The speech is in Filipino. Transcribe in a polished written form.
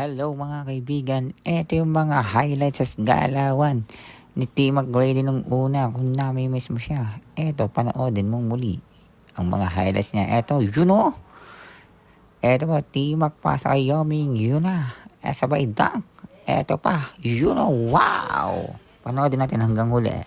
Hello mga kaibigan, eto yung mga highlights sa galawan ni T. McGrady nung una. Kung nami-miss mo siya, eto panoodin mong muli ang mga highlights niya. Eto, yun o. Eto po, T. Mac pa sa Wyoming, yun na. Sabay dunk. Eto pa, yun o, wow. Panoodin natin hanggang huli.